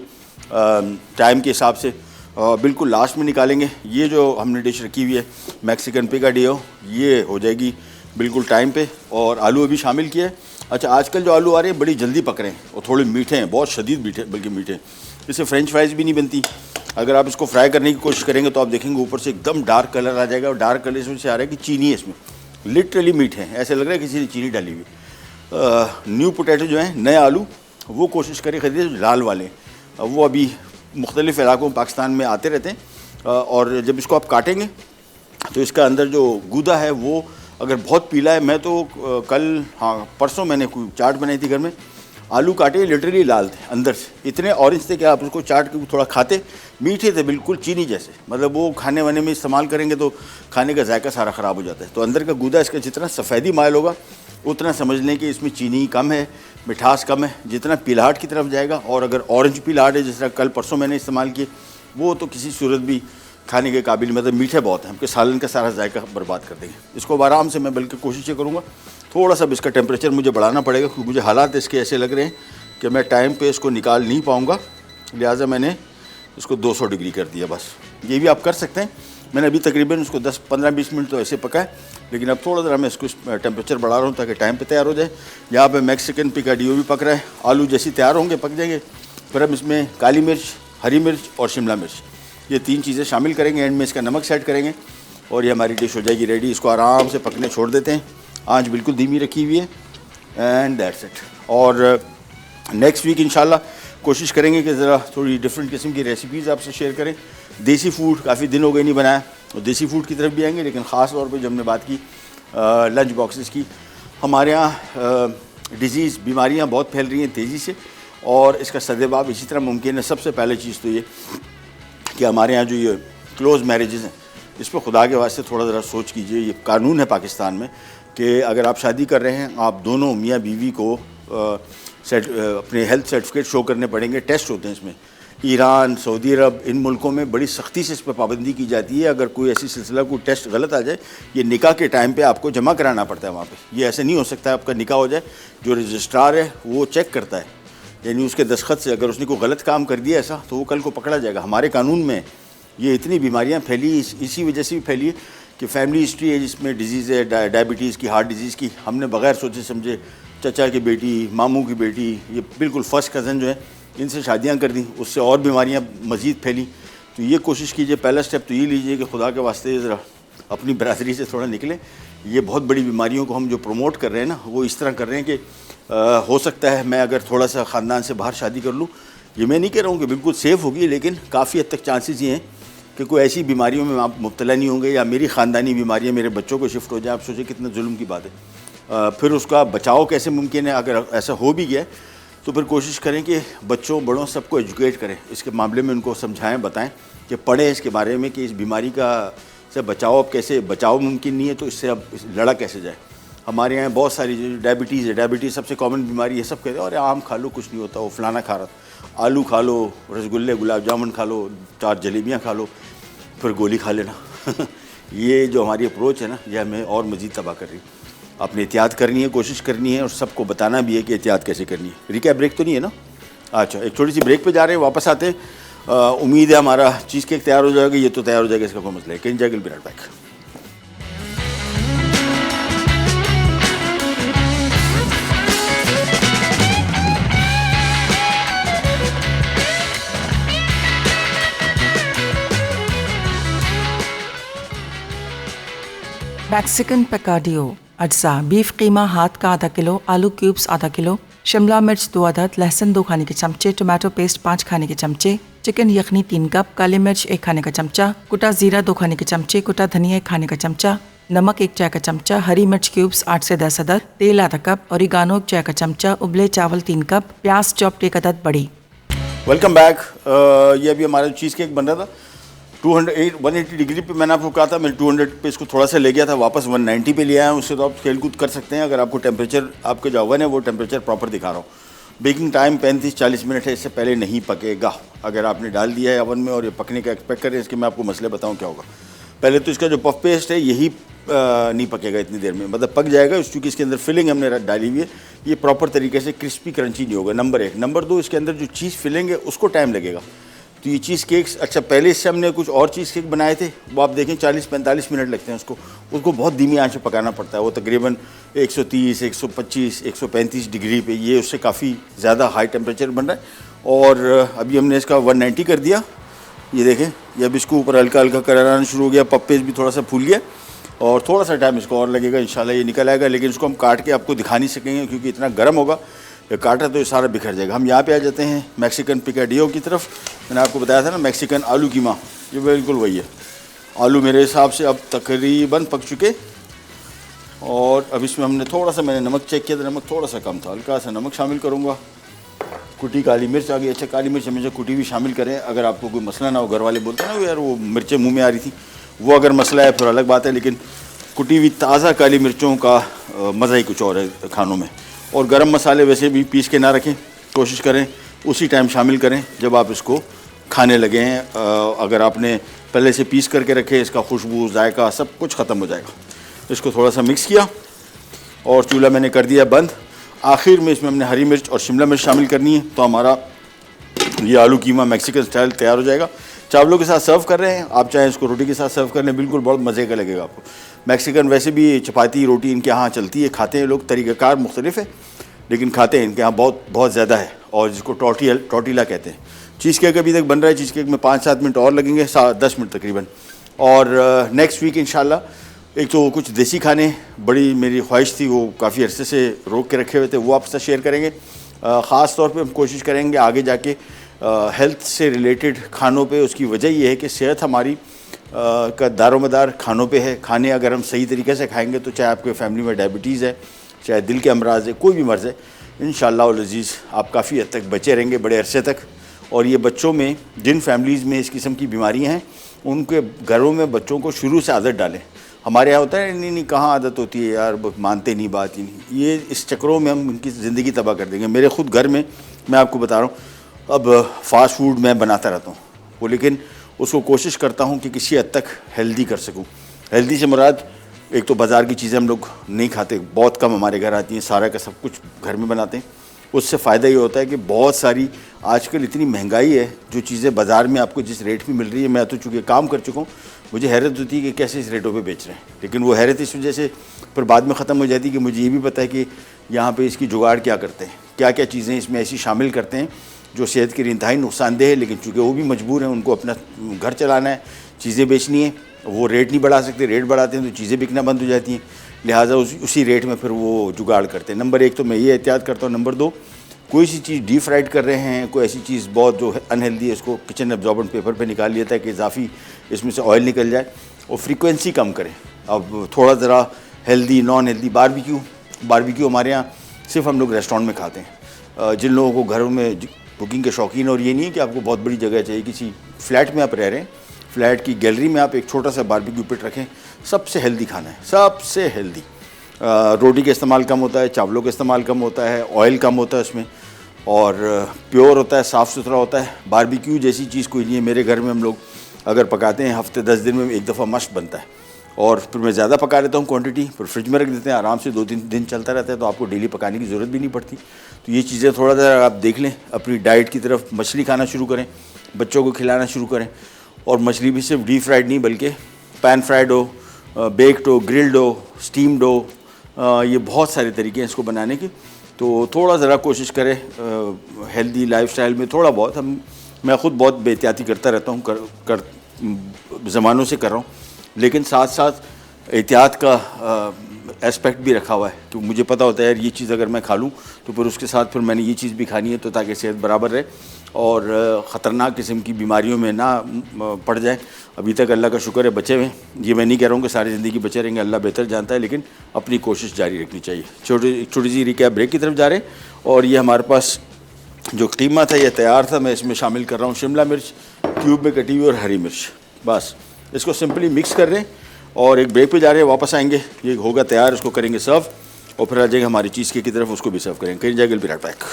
Speaker 1: टाइम के हिसाब से बिल्कुल लास्ट में निकालेंगे। ये जो हमने डिश रखी हुई है मैक्सिकन पिकाडियो, ये हो जाएगी बिल्कुल टाइम पे। और आलू अभी शामिल किए। अच्छा, आजकल जो आलू आ रहे हैं बड़ी जल्दी पक रहे हैं और थोड़े मीठे हैं, बहुत शदीद मीठे, बल्कि मीठे। इससे फ्रेंच फ्राइज़ भी नहीं बनती। अगर आप इसको फ्राई करने की कोशिश करेंगे तो आप देखेंगे ऊपर से एकदम डार्क कलर आ जाएगा, और डार्क कलर से आ रहा है कि चीनी है इसमें, लिटरली मीठे हैं, ऐसे लग रहा है किसी ने चीनी डाली हुई। न्यू पोटैटो जो हैं, नए आलू, वो कोशिश करें खरीदे जो लाल वाले। वो अभी मुख्तलिफ़ इलाकों पाकिस्तान में आते रहते हैं। और जब इसको आप काटेंगे तो इसका अंदर जो गूदा है वो अगर बहुत पीला है, मैं तो परसों मैंने कोई चाट बनाई थी घर में, आलू काटे लिटरली लाल थे अंदर से, इतने ऑरेंज थे कि आप उसको चाट के थोड़ा खाते, मीठे थे बिल्कुल चीनी जैसे। मतलब वो खाने वाने में इस्तेमाल करेंगे तो खाने का जायका सारा ख़राब हो जाता है। तो अंदर का गूदा इसका जितना सफ़ेदी मायल होगा उतना समझ लें कि इसमें चीनी कम है, मिठास कम है। जितना पीलाहट की तरफ जाएगा, और अगर ऑरेंज पीलाहट है जिस तरह कल परसों मैंने इस्तेमाल किए, वो तो किसी सूरत भी खाने के काबिल, मतलब मीठे बहुत हैं, हमके सालन का सारा जायका बर्बाद कर देंगे। इसको आराम से मैं बल्कि कोशिश ये करूँगा, थोड़ा सा इसका टेम्परेचर मुझे बढ़ाना पड़ेगा, क्योंकि मुझे हालात इसके ऐसे लग रहे हैं कि मैं टाइम पे इसको निकाल नहीं पाऊँगा। लिहाजा मैंने इसको 200 डिग्री कर दिया बस। ये भी आप कर सकते हैं। मैंने अभी तकरीबन उसको 10-15-20 मिनट तो ऐसे पका है, लेकिन अब थोड़ा ज़रा मैं इसको टेम्परेचर बढ़ा रहा हूँ ताकि टाइम पे तैयार हो जाए। यहाँ पे मैक्सिकन पिकाडियो भी पक रहा है। आलू जैसे तैयार होंगे पक जाएंगे, फिर हम इसमें काली मिर्च, हरी मिर्च और शिमला मिर्च, ये 3 चीज़ें शामिल करेंगे। एंड में इसका नमक सेट करेंगे और ये हमारी डिश हो जाएगी रेडी। इसको आराम से पकने छोड़ देते हैं, आँच बिल्कुल धीमी रखी हुई है, एंड दैट्स इट। और नेक्स्ट वीक इंशाल्लाह कोशिश करेंगे कि ज़रा थोड़ी डिफरेंट किस्म की रेसिपीज़ आपसे शेयर करें। देसी फूड काफ़ी दिन हो गए नहीं बनाया, और देसी फूड की तरफ भी आएंगे, लेकिन ख़ास तौर पे जब हमने बात की लंच बॉक्सेस की, हमारे यहाँ डिजीज़ बीमारियाँ बहुत फैल रही हैं तेज़ी से, और इसका सद्देबाब इसी तरह मुमकिन है। सबसे पहले चीज़ तो ये कि हमारे यहाँ जो ये क्लोज़ मैरिजेज़ हैं, इस पर खुदा के वास्ते थोड़ा ज़रा सोच कीजिए। ये कानून है पाकिस्तान में कि अगर आप शादी कर रहे हैं, आप दोनों मियाँ बीवी को अपने हेल्थ सर्टिफिकेट शो करने पड़ेंगे। टेस्ट होते हैं इसमें। ईरान, सऊदी अरब, इन मुल्कों में बड़ी सख्ती से इस पर पाबंदी की जाती है। अगर कोई ऐसी सिलसिला कोई टेस्ट गलत आ जाए, ये निकाह के टाइम पे आपको जमा कराना पड़ता है वहाँ पे। ये ऐसे नहीं हो सकता है आपका निकाह हो जाए, जो रजिस्ट्रार है वो चेक करता है, यानी उसके दस्तखत से अगर उसने कोई गलत काम कर दिया ऐसा, तो वो कल को पकड़ा जाएगा। हमारे कानून में ये इतनी बीमारियाँ फैली, इसी वजह से भी फैली है कि फैमिली हिस्ट्री है जिसमें डिजीज़ है, डायबिटीज़ की, हार्ट डिजीज़ की। हमने बग़ैर सोचे समझे चचा की बेटी, मामू की बेटी, ये बिल्कुल फर्स्ट कज़न जो है, इनसे शादियां कर दी, उससे और बीमारियां मज़ीद फैली। तो ये कोशिश कीजिए, पहला स्टेप तो ये लीजिए कि खुदा के वास्ते ज़रा अपनी बरादरी से थोड़ा निकलें। ये बहुत बड़ी बीमारियों को हम जो प्रमोट कर रहे हैं ना, वो इस तरह कर रहे हैं कि हो सकता है मैं अगर थोड़ा सा ख़ानदान से बाहर शादी कर लूँ, ये मैं नहीं कह रहा हूँ कि बिल्कुल सेफ़ होगी, लेकिन काफ़ी हद तक चांसेस ये हैं कि कोई ऐसी बीमारियों में आप मुब्तला नहीं होंगे, या मेरी ख़ानदानी बीमारियाँ मेरे बच्चों को शिफ्ट हो जाए। आप सोचें कितना जुल्म की बात है। फिर उसका बचाव कैसे मुमकिन है? अगर ऐसा हो भी गया तो फिर कोशिश करें कि बच्चों बड़ों सबको एजुकेट करें इसके मामले में, उनको समझाएं, बताएं कि पढ़ें इसके बारे में कि इस बीमारी का से बचाव अब कैसे, बचाव मुमकिन नहीं है तो इससे अब लड़ा कैसे जाए। हमारे यहाँ बहुत सारी जो डायबिटीज़ है, डायबिटीज़ सबसे कॉमन बीमारी है। सब कहते हैं अरे आम खा लो कुछ नहीं होता, वो फलाना खा रहा, आलू खा लो, रसगुल्ले, गुलाब जामुन खा लो, 4 जलेबियाँ खा लो, फिर गोली खा लेना। ये जो हमारी अप्रोच है ना, ये हमें और मज़ीद तबाह कर रही है। आपने एहतियात करनी है, कोशिश करनी है, और सबको बताना भी है कि एहतियात कैसे करनी है। रिका ब्रेक तो नहीं है ना? अच्छा, एक छोटी सी ब्रेक पे जा रहे हैं, वापस आते हैं। उम्मीद है हमारा चीज़ केक तैयार हो जाएगा, ये तो तैयार हो जाएगा, इसका कोई मसला है। कैन जैगल be right back.
Speaker 2: Mexican picadillo अज्जा, बीफ कीमा हाथ का आधा किलो, आलू क्यूब्स आधा किलो, शिमला मिर्च 2 अदद, लहसुन 2 खाने के चमचे, टोमेटो पेस्ट 5 खाने के चमचे, चिकन यखनी 3 कप, काली मिर्च 1 खाने का चमचा, कुटा जीरा 2 खाने के चमचे, कुटा धनिया 1 खाने का चमचा, नमक 1 चाय का चमचा, हरी मिर्च क्यूब्स 8 से 10 अदद, तेल आधा कप, ओरिगानो 1 चाय का चमचा, उबले चावल 3 कप, प्याज चॉप्ड 1 अदद बड़ी।
Speaker 1: Welcome back. ये अभी हमारा चीज़ केक बन रहा था 180 डिग्री पे। मैंने आपको कहा था मैं 200 पे इसको थोड़ा सा ले गया था, वापस 190 पे ले आया हूँ। उससे तो आप खेल कूद कर सकते हैं अगर आपको टेम्परेचर, आपके जो ओवन है वो टेम्परेचर प्रॉपर दिखा रहा हूँ। बेकिंग टाइम 35-40 मिनट है, इससे पहले नहीं पकेगा। अगर आपने डाल दिया है ओवन में और ये पकने का एक्सपेक्ट करें, इसके मैं आपको मसले बताऊँ क्या होगा। पहले तो इसका जो पफ पेस्ट है यही नहीं पकेगा इतनी देर में, मतलब पक जाएगा चूँकि इसके अंदर फिलिंग हमने डाली हुई है, ये प्रॉपर तरीके से क्रिस्पी क्रंची नहीं होगा, नंबर 1। नंबर 2, इसके अंदर जो चीज़ फिलिंग है उसको टाइम लगेगा। तो ये चीज़ केक्स, अच्छा पहले इससे हमने कुछ और चीज़ केक बनाए थे, वो आप देखें 40-45 मिनट लगते हैं उसको बहुत धीमी आंच पे पकाना पड़ता है। वो तकरीबन 130, 125, 135 डिग्री पे, ये उससे काफ़ी ज़्यादा हाई टेम्परेचर बन रहा है। और अभी हमने इसका 190 कर दिया, ये देखें, ये अब इसको ऊपर हल्का हल्का कराना शुरू हो गया, पप्पेज भी थोड़ा सा फूल गया, और थोड़ा सा टाइम इसको और लगेगा, इंशाल्लाह ये निकल आएगा। लेकिन इसको हम काट के आपको दिखा नहीं सकेंगे क्योंकि इतना गर्म होगा, ये काटा तो ये सारा बिखर जाएगा। हम यहाँ पे आ जाते हैं मैक्सिकन पिकाडियो की तरफ। मैंने आपको बताया था ना मैक्सिकन आलू कीमा, ये बिल्कुल वही है। आलू मेरे हिसाब से अब तकरीबन पक चुके, और अब इसमें हमने थोड़ा सा, मैंने नमक चेक किया था, नमक थोड़ा सा कम था, हल्का सा नमक शामिल करूँगा। कुटी काली मिर्च आ गई। अच्छा, काली मिर्च हमेशा कुटी भी शामिल करें अगर आपको कोई मसला ना हो। घर वाले बोलते हैं ना यार वो मिर्चें मुँह में आ रही थी, वो अगर मसला है फिर अलग बात है, लेकिन कुटी हुई ताज़ा काली मिर्चों का मज़ा ही कुछ और है खानों में। और गरम मसाले वैसे भी पीस के ना रखें, कोशिश करें उसी टाइम शामिल करें जब आप इसको खाने लगे हैं। अगर आपने पहले से पीस करके रखे, इसका खुशबू, जायका सब कुछ ख़त्म हो जाएगा। इसको थोड़ा सा मिक्स किया और चूल्हा मैंने कर दिया बंद। आखिर में इसमें हमने हरी मिर्च और शिमला मिर्च शामिल करनी है, तो हमारा ये आलू कीमा मैक्सिकन स्टाइल तैयार हो जाएगा। चावलों के साथ सर्व कर रहे हैं, आप चाहें इसको रोटी के साथ सर्व कर लें, बिल्कुल बहुत मज़े का लगेगा आपको। मैक्सिकन वैसे भी चपाती रोटी इनके यहाँ चलती है, खाते हैं लोग, तरीक़ाकार मुख्तलिफ है लेकिन खाते हैं इनके यहाँ बहुत ज़्यादा है, और जिसको टॉर्टिला कहते हैं। चीज़ केक अभी तक बन रहा है, चीज़ केक में 5-7 मिनट और लगेंगे, 10 मिनट तकरीबन। और नेक्स्ट वीक इंशाल्लाह एक तो कुछ देसी खाने बड़ी मेरी ख्वाहिश थी, वो काफ़ी अरसे से रोक के रखे हुए थे, वो आपके साथ शेयर करेंगे। ख़ास तौर पे हम कोशिश करेंगे आगे जाके हेल्थ से रिलेटेड खानों पे। उसकी वजह ये है कि सेहत हमारी का दारोमदार खानों पे है। खाने अगर हम सही तरीके से खाएंगे तो चाहे आपके फैमिली में डायबिटीज़ है, चाहे दिल के अमराज है, कोई भी मर्ज़ है, इंशाअल्लाह उल अज़ीज़ आप काफ़ी हद तक बचे रहेंगे बड़े अरसे तक। और ये बच्चों में, जिन फैमिलीज़ में इस किस्म की बीमारियां हैं, उनके घरों में बच्चों को शुरू से आदत डालें। हमारे यहाँ होता है नहीं कहाँ आदत होती है यार, मानते नहीं, बात ही नहीं। ये इस चक्रों में हम उनकी ज़िंदगी तबाह कर देंगे। मेरे ख़ुद घर में मैं आपको बता रहा हूँ, अब फ़ास्ट फूड मैं बनाता रहता हूँ वो, लेकिन उसको कोशिश करता हूँ कि किसी हद तक हेल्दी कर सकूँ। हेल्दी से मुराद एक तो बाज़ार की चीज़ें हम लोग नहीं खाते, बहुत कम हमारे घर आती हैं, सारा का सब कुछ घर में बनाते हैं। उससे फ़ायदा ये होता है कि बहुत सारी आजकल इतनी महंगाई है, जो चीज़ें बाज़ार में आपको जिस रेट में मिल रही है, मैं तो चूँकि काम कर चुका हूँ, मुझे हैरत होती है कि कैसे इस रेटों पे बेच रहे हैं। लेकिन वो हैरत इस वजह से फिर बाद में ख़त्म हो जाती है कि मुझे ये भी पता है कि यहाँ पे इसकी जुगाड़ क्या करते हैं, क्या क्या चीज़ें इसमें ऐसी शामिल करते हैं जो सेहत के लिए इंतहाई नुकसानदेह है। लेकिन चूँकि वो भी मजबूर हैं, उनको अपना घर चलाना है, चीज़ें बेचनी है, वो रेट नहीं बढ़ा सकते, रेट बढ़ाते हैं तो चीज़ें बिकना बंद हो जाती हैं, लिहाजा उसी रेट में फिर वो जुगाड़ करते हैं। नंबर 1 तो मैं ये एहतियात करता हूँ। नंबर 2, कोई सी चीज़ डीप फ्राइड कर रहे हैं, कोई ऐसी चीज़ बहुत जो अनहेल्दी है, इसको किचन एब्जॉर्बेंट पेपर पे निकाल लिया था कि इजाफी इसमें से ऑयल निकल जाए, और फ्रीक्वेंसी कम करें। अब थोड़ा ज़रा हेल्दी नॉन हेल्दी बारबेक्यू हमारे यहाँ सिर्फ हम लोग रेस्टोरेंट में खाते हैं। जिन लोगों को घरों में कुकिंग के शौकीन, और ये नहीं है कि आपको बहुत बड़ी जगह चाहिए, किसी फ्लैट में आप रह रहे हैं, फ्लैट की गैलरी में आप एक छोटा सा बारबेक्यू पिट रखें, सबसे हेल्दी खाना है, सबसे हेल्दी। रोटी का इस्तेमाल कम होता है, चावलों का इस्तेमाल कम होता है, ऑयल कम होता है उसमें, और प्योर होता है, साफ़ सुथरा होता है। बारबेक्यू जैसी चीज़ कोई नहीं है। मेरे घर में हम लोग अगर पकाते हैं हफ्ते 10 दिन में एक दफ़ा मस्त बनता है, और फिर मैं ज़्यादा पका लेता हूँ क्वांटिटी, फिर फ्रिज में रख देते हैं, आराम से 2-3 दिन चलता रहता है, तो आपको डेली पकाने की ज़रूरत भी नहीं पड़ती। तो ये चीज़ें थोड़ा सा आप देख लें अपनी डाइट की तरफ। मछली खाना शुरू करें, बच्चों को खिलाना शुरू करें, और मछली भी सिर्फ डीप फ्राइड नहीं बल्कि पैन फ्राइड हो, बेक्ड हो, ग्रिल्ड हो, स्टीम्ड हो, ये बहुत सारे तरीके हैं इसको बनाने के। तो थोड़ा ज़रा कोशिश करें हेल्दी लाइफस्टाइल में थोड़ा बहुत। मैं ख़ुद बहुत बेहतियाती करता रहता हूँ, ज़मानों से कर रहा हूँ, लेकिन साथ साथ एहतियात का एस्पेक्ट भी रखा हुआ है कि मुझे पता होता है यार ये चीज़ अगर मैं खा लूँ तो फिर उसके साथ फिर मैंने ये चीज़ भी खानी है, तो ताकि सेहत बराबर रहे और ख़तरनाक किस्म की बीमारियों में ना पड़ जाए। अभी तक अल्लाह का शुक्र है बचे हुए। ये मैं नहीं कह रहा हूँ कि सारी ज़िंदगी बचे रहेंगे, अल्लाह बेहतर जानता है, लेकिन अपनी कोशिश जारी रखनी चाहिए। छोटी सी रिकैप ब्रेक की तरफ जा रहे हैं, और ये हमारे पास जो कीमा था ये तैयार था। मैं इसमें शामिल कर रहा हूँ शिमला मिर्च क्यूब में कटी हुई और हरी मिर्च। बस इसको सिंपली मिक्स कर रहे हैं और एक ब्रेक पे जा रहे हैं, वापस आएंगे, ये होगा तैयार, इसको करेंगे सर्व और फिर आ जाएगा हमारी चीज़ केक की तरफ, उसको भी सर्व करेंगे। कहीं जाएगा, will be right back.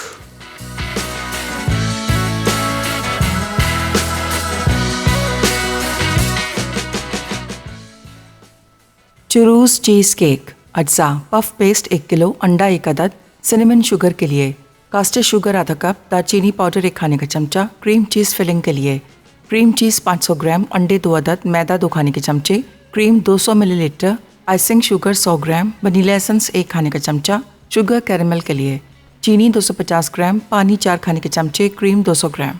Speaker 2: Churros cheese cake अज्जा, पफ पेस्ट 1 किलो, अंडा 1 अदद, सिनेमन शुगर के लिए कास्टर शुगर आधा कप, दालचीनी पाउडर 1 खाने का चमचा, क्रीम चीज़ फिलिंग के लिए क्रीम चीज़ 500 ग्राम, अंडे 2 अदद, मैदा 2 खाने के चमचे, क्रीम 200 मिलीलीटर, आइसिंग शुगर 100 ग्राम, वनीला एसेंस 1 खाने का चमचा, शुगर कैरेमल के लिए चीनी 250 ग्राम, पानी 4 खाने के चमचे, क्रीम 200 ग्राम।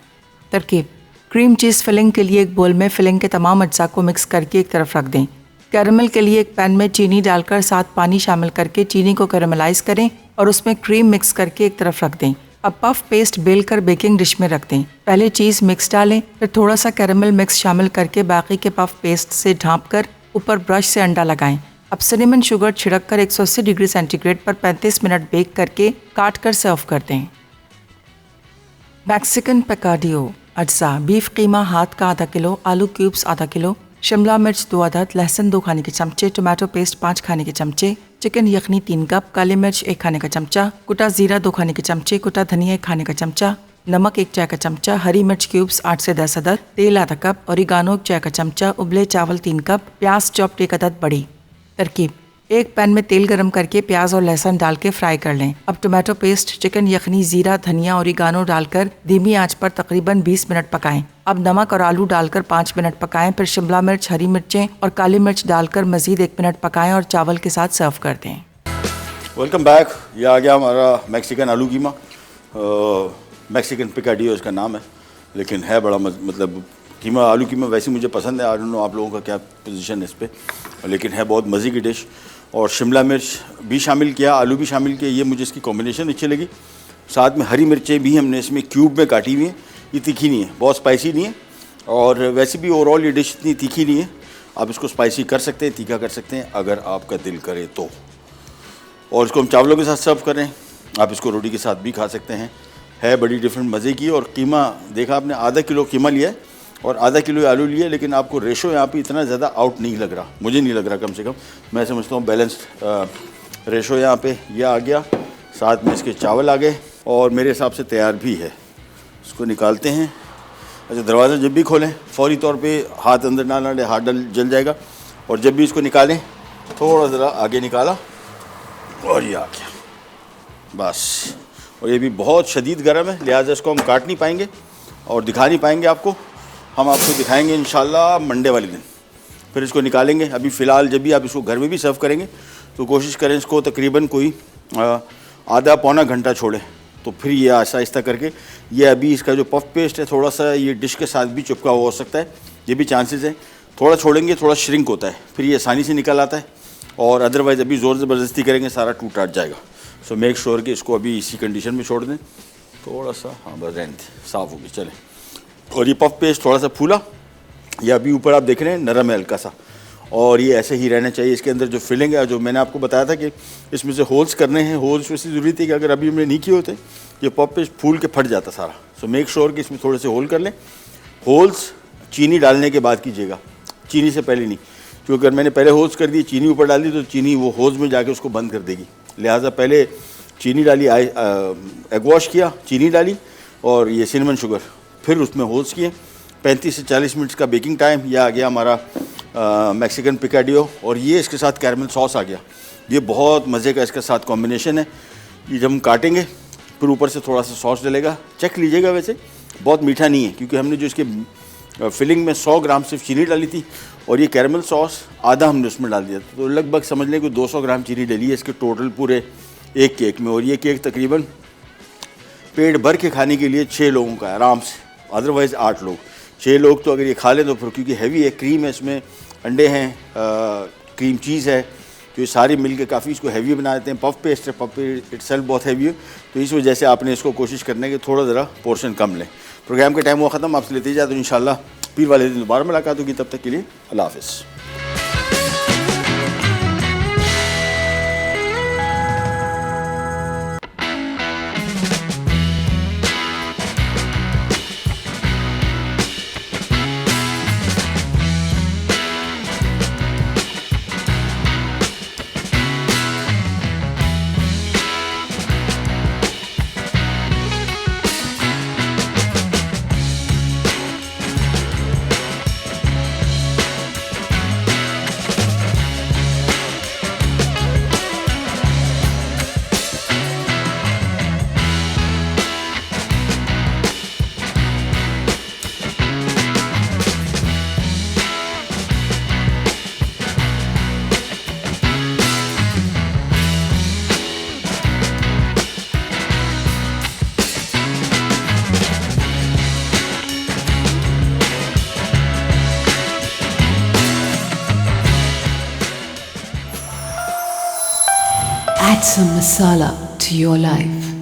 Speaker 2: तरकीब: क्रीम चीज़ फिलिंग के लिए एक बोल में फिलिंग के तमाम अज्जा को मिक्स करके एक तरफ रख दें। कैरेमल के लिए एक पैन में चीनी डालकर साथ पानी शामिल करके चीनी को कैरेमलाइज करें और उसमें क्रीम मिक्स करके एक तरफ रख दें। अब पफ पेस्ट बेलकर बेकिंग डिश में रख दें। पहले चीज़ मिक्स डालें, फिर थोड़ा सा कैरेमल मिक्स शामिल करके बाकी के पफ पेस्ट से ढाँप कर ऊपर ब्रश से अंडा लगाएं। अब सिनेमन शुगर छिड़क कर 180 डिग्री सेंटीग्रेड पर 35 मिनट बेक करके काट कर सर्व कर दें। मैक्सिकन पिकाडियो अज्जा, बीफ कीमा हाथ का आधा किलो, आलू क्यूब्स आधा किलो, शिमला मिर्च 2 अदद, लहसुन 2 खाने के चमचे, टोमेटो पेस्ट 5 खाने के चमचे, चिकन यखनी 3 कप, काली मिर्च 1 खाने का चमचा, कुटा जीरा 2 खाने के चमचे, कुटा धनिया 1 खाने का चमचा, नमक 1 चाय का चमचा, हरी मिर्च क्यूब्स 8 से 10 अदद, तेल आधा कप, ओरिगानो 1 चाय का चमचा, उबले चावल 3 कप, प्याज चॉप्ड 1 अदद बड़ी। तरकीब: एक पैन में तेल गरम करके प्याज और लहसुन डाल के फ्राई कर लें। अब टोमेटो पेस्ट, चिकन यखनी, जीरा, धनिया, ओरिगानो डालकर धीमी आंच पर तकरीबन 20 मिनट पकाएं। अब नमक और आलू डालकर 5 मिनट पकाएं, फिर शिमला मिर्च, हरी मिर्चें और काली मिर्च डालकर मजीद 1 मिनट पकाएं और चावल के साथ सर्व कर दें।
Speaker 1: Welcome back. ये आ गया हमारा मैक्सिकन आलू कीमा। मैक्सिकन पिकाडियो इसका नाम है, लेकिन है बड़ा मतलब कीमा, आलू कीमा वैसे मुझे पसंद है। आई डोंट नो आप लोगों का क्या पोजीशन है इस पर, लेकिन है बहुत मज़े की डिश। और शिमला मिर्च भी शामिल किया, आलू भी शामिल किया, ये मुझे इसकी कॉम्बिनेशन अच्छी लगी। साथ में हरी मिर्चें भी हमने इसमें क्यूब में काटी हुई हैं। ये तीखी नहीं है, बहुत स्पाइसी नहीं है, और वैसे भी ओवरऑल ये डिश इतनी तीखी नहीं है। आप इसको स्पाइसी कर सकते हैं, तीखा कर सकते हैं अगर आपका दिल करे तो। और इसको हम चावलों के साथ सर्व करें, आप इसको रोटी के साथ भी खा सकते हैं। है बड़ी डिफरेंट मज़े की। और कीमा देखा आपने, आधा किलो कीमा लिया है और आधा किलो आलू लिया, लेकिन आपको रेशो यहाँ पे इतना ज़्यादा आउट नहीं लग रहा, मुझे नहीं लग रहा कम से कम। मैं समझता हूँ बैलेंस्ड रेशो यहाँ पे ये आ गया। साथ में इसके चावल आ गए और मेरे हिसाब से तैयार भी है। इसको निकालते हैं। अच्छा, दरवाज़ा जब भी खोलें फ़ौरी तौर पे हाथ अंदर ना डालें, हाथ जल जाएगा। और जब भी इसको निकालें थोड़ा ज़रा आगे निकाला और ये आ गया बस। और ये भी बहुत शदीद गर्म है, लिहाजा इसको हम काट नहीं पाएंगे और दिखा नहीं पाएंगे आपको। हम आपको दिखाएंगे इंशाल्लाह मंडे वाले दिन, फिर इसको निकालेंगे। अभी फ़िलहाल जब भी आप इसको घर में भी सर्व करेंगे तो कोशिश करें इसको तकरीबन कोई आधा पौना घंटा छोड़ें, तो फिर ये आहिस्ता आहिस्ता करके ये अभी इसका जो पफ पेस्ट है थोड़ा सा ये डिश के साथ भी चिपका हुआ हो सकता है, ये भी चांसेस है। थोड़ा छोड़ेंगे थोड़ा श्रिंक होता है, फिर ये आसानी से निकल आता है। और अदरवाइज़ अभी ज़ोर ज़बरदस्ती करेंगे सारा टूट टाट जाएगा। सो मेक श्योर कि इसको अभी इसी कंडीशन में छोड़ दें थोड़ा सा। हाँ बस रहने दें, साफ़ होगी, चलें। और ये पफ पेस्ट थोड़ा सा फूला, ये अभी ऊपर आप देख रहे हैं नरम है हल्का सा, और ये ऐसे ही रहना चाहिए। इसके अंदर जो फिलिंग है, जो मैंने आपको बताया था कि इसमें से होल्स करने हैं, होल्स वैसी ज़रूरी थी कि अगर अभी हमने नहीं किए होते ये पफ पेस्ट फूल के फट जाता सारा। सो मेक श्योर कि इसमें थोड़े से होल कर लें। होल्स चीनी डालने के बाद कीजिएगा, चीनी से पहले नहीं, क्योंकि अगर मैंने पहले होल्स कर दिए, चीनी ऊपर डाल दी तो चीनी वो होल्स में जाके उसको बंद कर देगी। लिहाजा पहले चीनी डाली, एग वॉश किया, चीनी डाली और ये सिनेमन शुगर, फिर उसमें होल्स किए। 35 से 40 मिनट का बेकिंग टाइम। ये आ गया हमारा मैक्सिकन पिकाडियो, और ये इसके साथ कैरमल सॉस आ गया। ये बहुत मज़े का इसके साथ कॉम्बिनेशन है। ये जब हम काटेंगे फिर ऊपर से थोड़ा सा सॉस डलेगा, चेक लीजिएगा। वैसे बहुत मीठा नहीं है, क्योंकि हमने जो इसके फिलिंग में 100 ग्राम सिर्फ चीनी डाली थी और ये कैरमल सॉस आधा हमने उसमें डाल दिया, तो लगभग समझ लें कि 200 ग्राम चीनी डली है इसके टोटल पूरे एक केक में। और ये केक तकरीबन पेट भर के खाने के लिए 6 लोगों का है आराम से, अदरवाइज़ 8 लोग। 6 लोग तो अगर ये खा लें तो फिर, क्योंकि हैवी है, क्रीम है इसमें, अंडे हैं, क्रीम चीज़ है, तो ये सारे मिल के काफ़ी इसको हैवी बना देते हैं। पफ पेस्ट है, पफ पेस्ट इटसेल्फ बहुत हैवी है, तो इस वजह से आपने इसको कोशिश करने की थोड़ा ज़रा पोर्शन कम लें। प्रोग्राम का टाइम हुआ ख़त्म, आपसे लेते जाए तो इंशाल्लाह पीर वाले दिन दोबारा मुलाकात होगी। तब तक के लिए अल्लाह हाफ़िज़।
Speaker 3: Add some masala to your life.